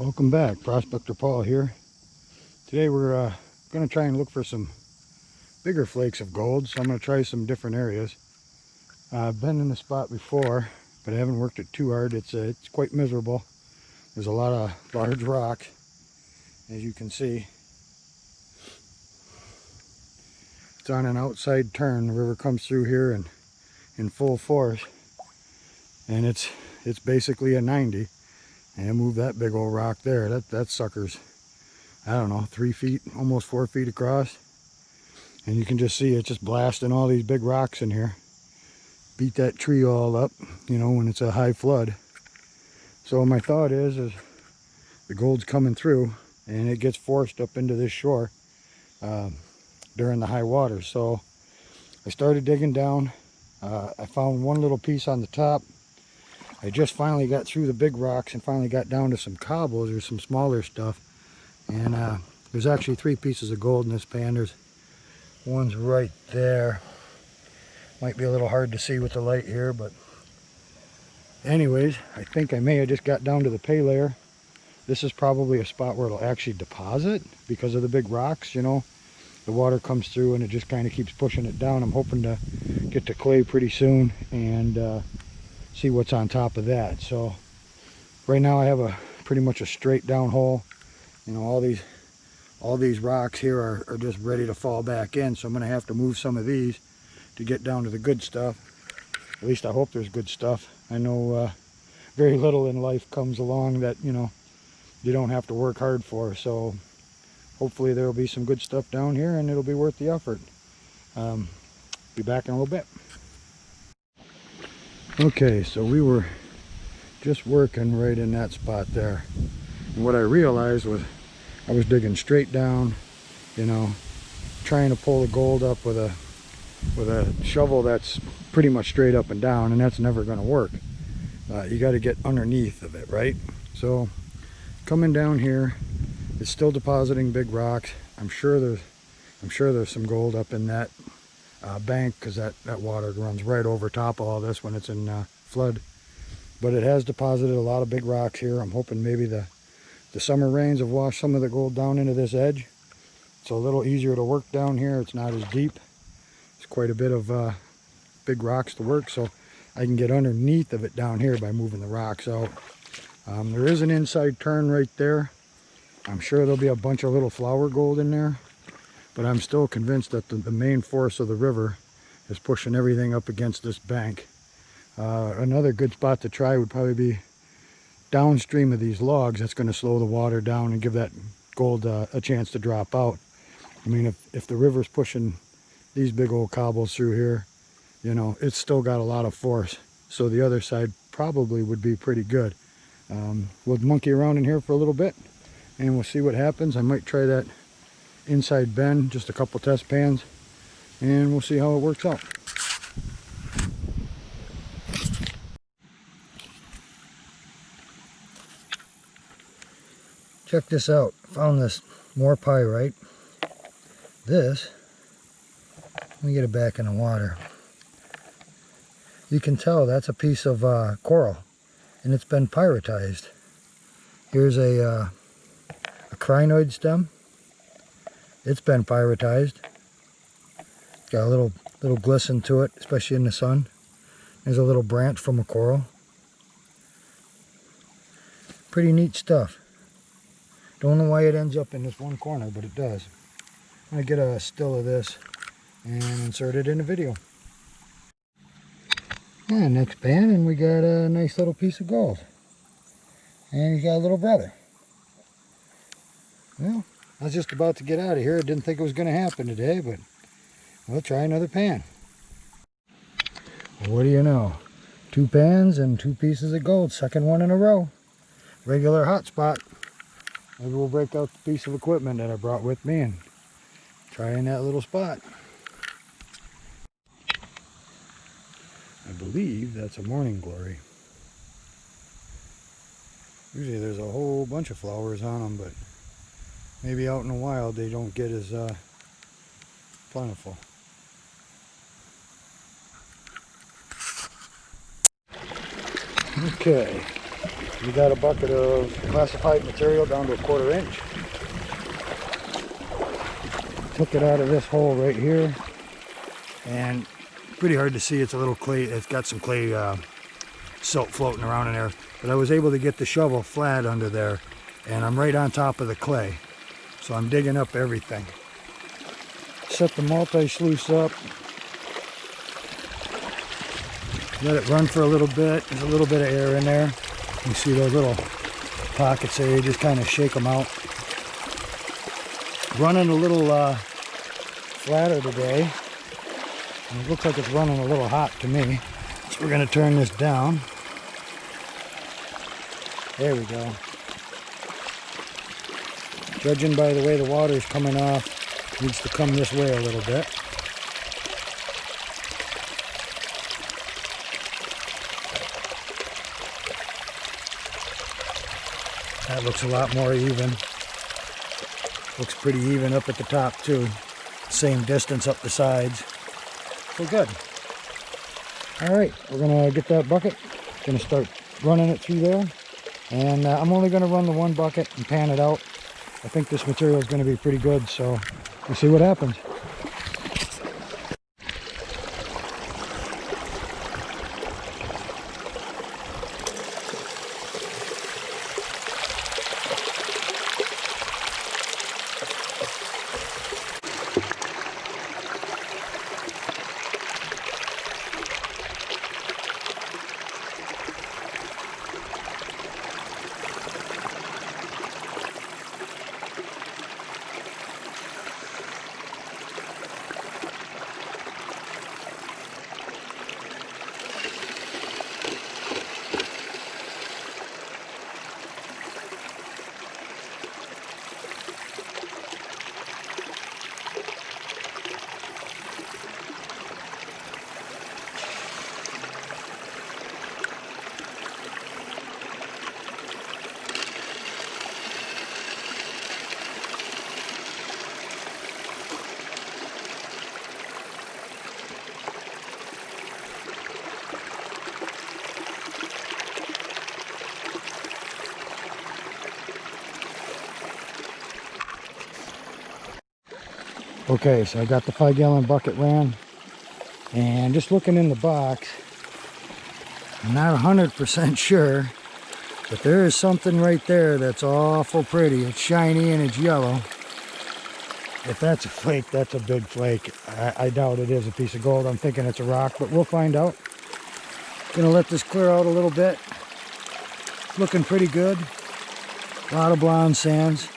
Welcome back, Prospector Paul here. Today we're going to try and look for some bigger flakes of gold, so I'm going to try some different areas. I've been in the spot before, but I haven't worked it too hard. It's quite miserable. There's a lot of large rock, as you can see. It's on an outside turn. The river comes through here and in full force, and it's basically a 90. And move that big old rock there. That sucker's, I don't know, 3 feet, almost 4 feet across. And you can just see it just blasting all these big rocks in here. Beat that tree all up, you know, when it's a high flood. So my thought is the gold's coming through and it gets forced up into this shore during the high water. So I started digging down. I found one little piece on the top. I just finally got through the big rocks and finally got down to some cobbles or some smaller stuff. And there's actually 3 pieces of gold in this pan. There's one's right there. Might be a little hard to see with the light here, but anyways, I think I may have just got down to the pay layer. This is probably a spot where it'll actually deposit because of the big rocks, you know. The water comes through and it just kind of keeps pushing it down. I'm hoping to get to clay pretty soon and see what's on top of that. So right now I have pretty much a straight down hole. You know, all these rocks here are just ready to fall back in, so I'm going to have to move some of these to get down to the good stuff. At least I hope there's good stuff. I know very little in life comes along that, you know, you don't have to work hard for, so hopefully there will be some good stuff down here and it'll be worth the effort. Be back in a little bit. Okay, so we were just working right in that spot there, and what I realized was I was digging straight down, you know, trying to pull the gold up with a shovel that's pretty much straight up and down, and that's never going to work. You got to get underneath of it, right? So coming down here, it's still depositing big rocks. I'm sure there's some gold up in that bank, because that water runs right over top of all this when it's in flood. But it has deposited a lot of big rocks here. I'm hoping maybe the summer rains have washed some of the gold down into this edge. It's a little easier to work down here. It's not as deep. It's quite a bit of big rocks to work, so I can get underneath of it down here by moving the rocks out. There is an inside turn right there. I'm sure there'll be a bunch of little flower gold in there, but I'm still convinced that the main force of the river is pushing everything up against this bank. Another good spot to try would probably be downstream of these logs. That's going to slow the water down and give that gold a chance to drop out. I mean, if the river's pushing these big old cobbles through here, you know, it's still got a lot of force. So the other side probably would be pretty good. We'll monkey around in here for a little bit and we'll see what happens. I might try that inside bend, just a couple test pans, and we'll see how it works out. Check this out. Found this more pyrite. This, let me get it back in the water. You can tell that's a piece of coral, and it's been pyritized. Here's a crinoid stem. It's been pyritized. Got a little glisten to it, especially in the sun. There's a little branch from a coral. Pretty neat stuff. Don't know why it ends up in this one corner, but it does. I'm going to get a still of this and insert it in the video. And next pan, and we got a nice little piece of gold. And he's got a little brother. Well, I was just about to get out of here. I didn't think it was going to happen today, but we'll try another pan. Well, what do you know? 2 pans and 2 pieces of gold. Second one in a row. Regular hot spot. Maybe we'll break out the piece of equipment that I brought with me and try in that little spot. I believe that's a morning glory. Usually there's a whole bunch of flowers on them, but maybe out in the wild they don't get as plentiful. Okay, We got a bucket of classified material down to 1/4 inch. Took it out of this hole right here, and pretty hard to see. It's a little clay. It's got some clay silt floating around in there, but I was able to get the shovel flat under there, and I'm right on top of the clay, so I'm digging up everything. Set the multi-sluice up, let it run for a little bit. There's a little bit of air in there. You see those little pockets there, you just kind of shake them out. Running a little flatter today, and it looks like it's running a little hot to me, so we're going to turn this down. There we go. Judging by the way the water is coming off, it needs to come this way a little bit. That looks a lot more even. Looks pretty even up at the top too. Same distance up the sides. So good. Alright, we're going to get that bucket. Going to start running it through there. And I'm only going to run the one bucket and pan it out. I think this material is going to be pretty good, so we'll see what happens. Okay, so I got the 5-gallon bucket ran, and just looking in the box, I'm not 100% sure, but there is something right there that's awful pretty. It's shiny and it's yellow. If that's a flake, that's a big flake. I doubt it is a piece of gold. I'm thinking it's a rock, but we'll find out. Gonna let this clear out a little bit. Looking pretty good. A lot of blonde sands.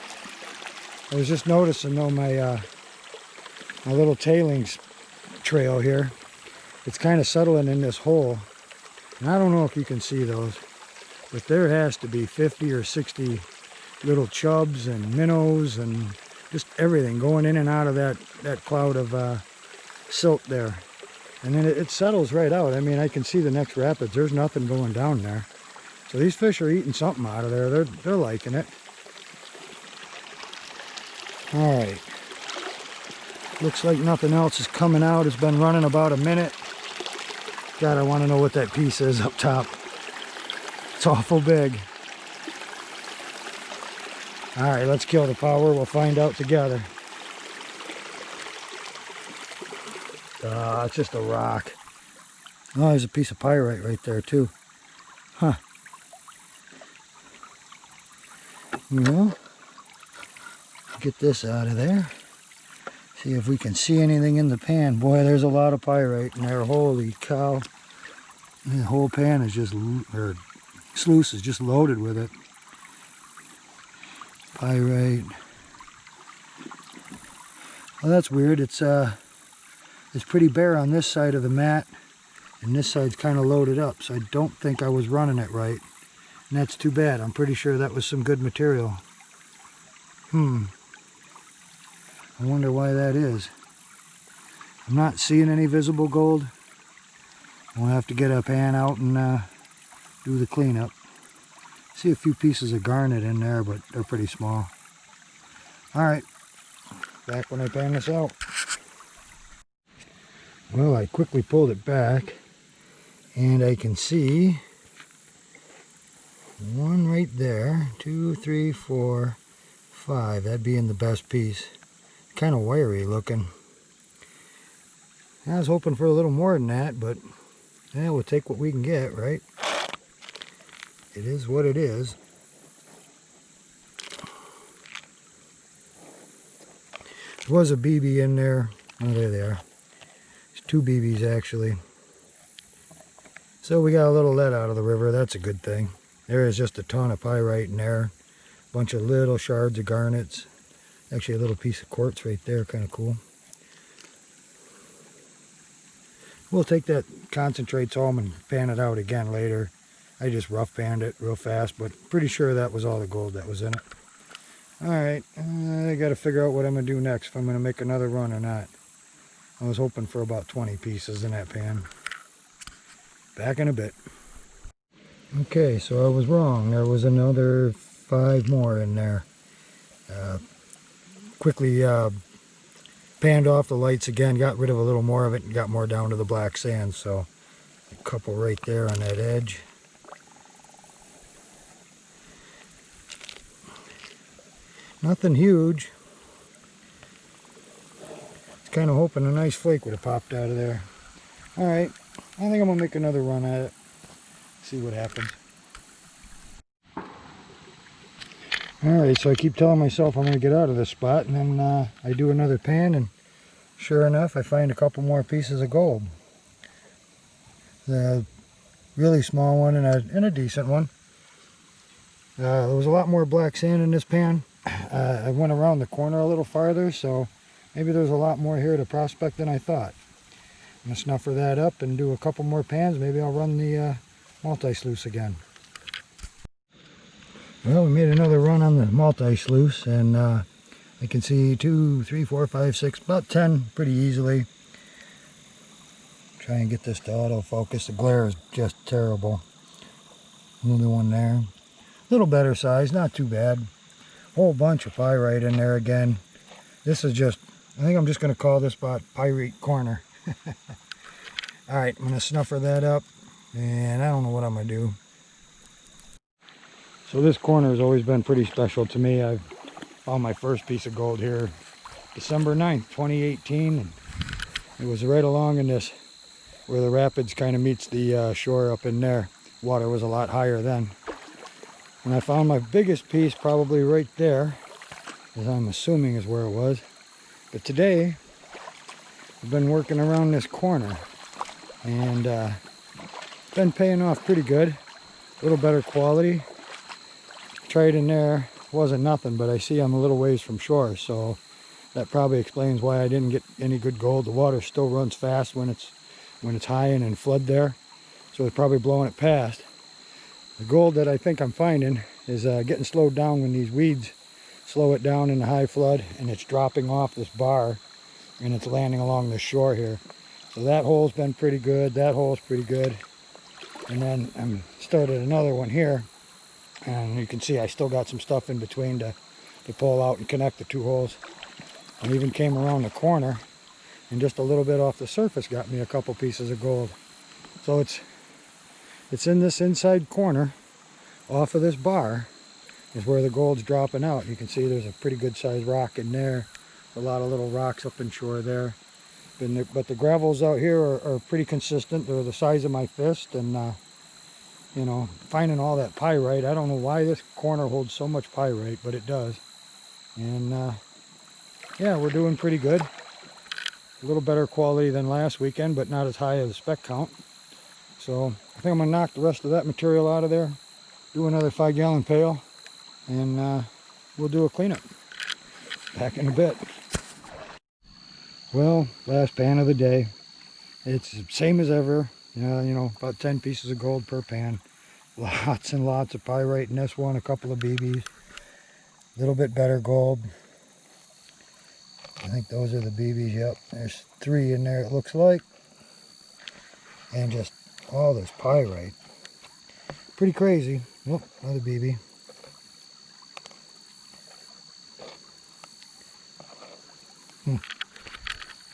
I was just noticing though my little tailings trail here, it's kind of settling in this hole, and I don't know if you can see those, but there has to be 50 or 60 little chubs and minnows and just everything going in and out of that cloud of silt there. And then it settles right out. I mean, I can see the next rapids. There's nothing going down there. So these fish are eating something out of there. They're liking it. All right. Looks like nothing else is coming out. It's been running about a minute. God, I want to know what that piece is up top. It's awful big. All right, let's kill the power. We'll find out together. It's just a rock. Oh, there's a piece of pyrite right there too. Huh. Well, get this out of there. See if we can see anything in the pan. Boy, there's a lot of pyrite in there. Holy cow. The whole pan is just, or sluice is just loaded with it. Pyrite. Well, that's weird. It's pretty bare on this side of the mat, and this side's kind of loaded up, so I don't think I was running it right. And that's too bad. I'm pretty sure that was some good material. I wonder why that is. I'm not seeing any visible gold. We'll have to get a pan out and do the cleanup. See a few pieces of garnet in there, but they're pretty small. Alright, back when I pan this out. Well, I quickly pulled it back, and I can see One right there. 2, 3, 4, 5. That'd be in the best piece. Kind of wiry looking. I was hoping for a little more than that, but yeah, we'll take what we can get, right? It is what it is. There was a BB in there. Oh, there they are. There's 2 BBs actually. So we got a little lead out of the river. That's a good thing. There is just a ton of pyrite in there. A bunch of little shards of garnets. Actually a little piece of quartz right there. Kind of cool. We'll take that concentrates home and pan it out again later. I just rough panned it real fast, but pretty sure that was all the gold that was in it. Alright, I got to figure out what I'm going to do next, if I'm going to make another run or not. I was hoping for about 20 pieces in that pan. Back in a bit. Okay, so I was wrong. There was another 5 more in there. Quickly panned off the lights again, got rid of a little more of it, and got more down to the black sand. So a couple right there on that edge. Nothing huge. It's kind of hoping a nice flake would have popped out of there. Alright, I think I'm going to make another run at it. See what happens. Alright, so I keep telling myself I'm going to get out of this spot, and then I do another pan, and sure enough, I find a couple more pieces of gold. The really small one and a decent one. There was a lot more black sand in this pan. I went around the corner a little farther, so maybe there's a lot more here to prospect than I thought. I'm going to snuffer that up and do a couple more pans. Maybe I'll run the multi-sluice again. Well, we made another run on the multi-sluice, and I can see 2, 3, 4, 5, 6, about 10 pretty easily. Try and get this to autofocus. The glare is just terrible. Another one there. A little better size, not too bad. Whole bunch of pyrite in there again. This is just, I think I'm just going to call this spot Pyrite Corner. Alright, I'm going to snuffer that up, and I don't know what I'm going to do. So this corner has always been pretty special to me. I've found my first piece of gold here December 9th, 2018. And it was right along in this, where the rapids kind of meets the shore up in there. Water was a lot higher then. And I found my biggest piece probably right there, as I'm assuming is where it was. But today, I've been working around this corner, and been paying off pretty good. A little better quality. Tried in there, wasn't nothing, but I see I'm a little ways from shore, so that probably explains why I didn't get any good gold. The water still runs fast when it's high and in flood there, so it's probably blowing it past. The gold that I think I'm finding is getting slowed down when these weeds slow it down in the high flood, and it's dropping off this bar and it's landing along the shore here. So that hole's been pretty good, that hole's pretty good. And then I started another one here, and you can see I still got some stuff in between to pull out and connect the 2 holes. I even came around the corner, and just a little bit off the surface got me a couple pieces of gold. So it's in this inside corner off of this bar is where the gold's dropping out. You can see there's a pretty good sized rock in there. A lot of little rocks up in shore there. But the gravels out here are pretty consistent. They're the size of my fist, and you know, finding all that pyrite. I don't know why this corner holds so much pyrite, but it does. And yeah, we're doing pretty good. A little better quality than last weekend, but not as high as the spec count. So I think I'm going to knock the rest of that material out of there, do another 5-gallon pail, and we'll do a cleanup. Back in a bit. Well, last pan of the day. It's the same as ever. You know, about 10 pieces of gold per pan. Lots and lots of pyrite in this one, a couple of BBs. A little bit better gold. I think those are the BBs, yep. There's 3 in there, it looks like. And just all this pyrite. Pretty crazy. Oh, another BB.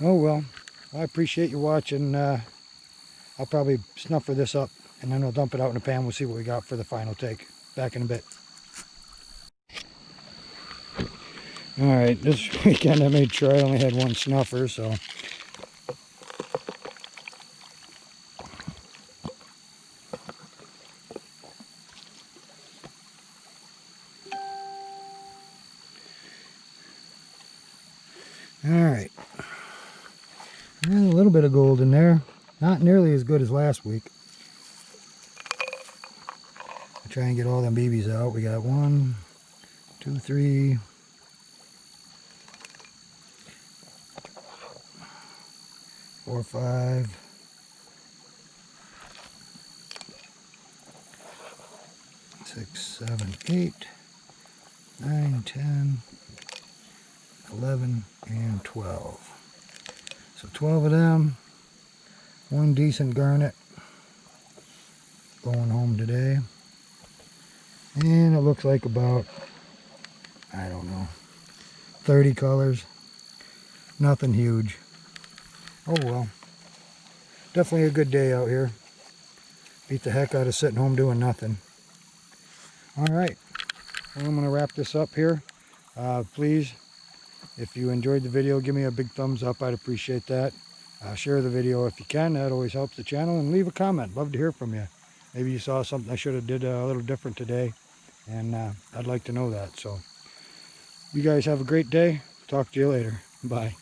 Oh well, I appreciate you watching. I'll probably snuffer this up, and then we'll dump it out in the pan. We'll see what we got for the final take. Back in a bit. Alright, this weekend I made sure I only had one snuffer, so alright. A little bit of gold in there. Not nearly as good as last week. I'll try and get all them BBs out. We got 1, 2, 3, 4, 5, 6, 7, 8, 9, 10, 11, and 12. So 12 of them. One decent garnet going home today. And it looks like about, I don't know, 30 colors. Nothing huge. Oh well. Definitely a good day out here. Beat the heck out of sitting home doing nothing. Alright. Well, I'm going to wrap this up here. Please, if you enjoyed the video, give me a big thumbs up. I'd appreciate that. Share the video if you can. That always helps the channel. And leave a comment. Love to hear from you. Maybe you saw something I should have did a little different today. And I'd like to know that. So you guys have a great day. Talk to you later. Bye.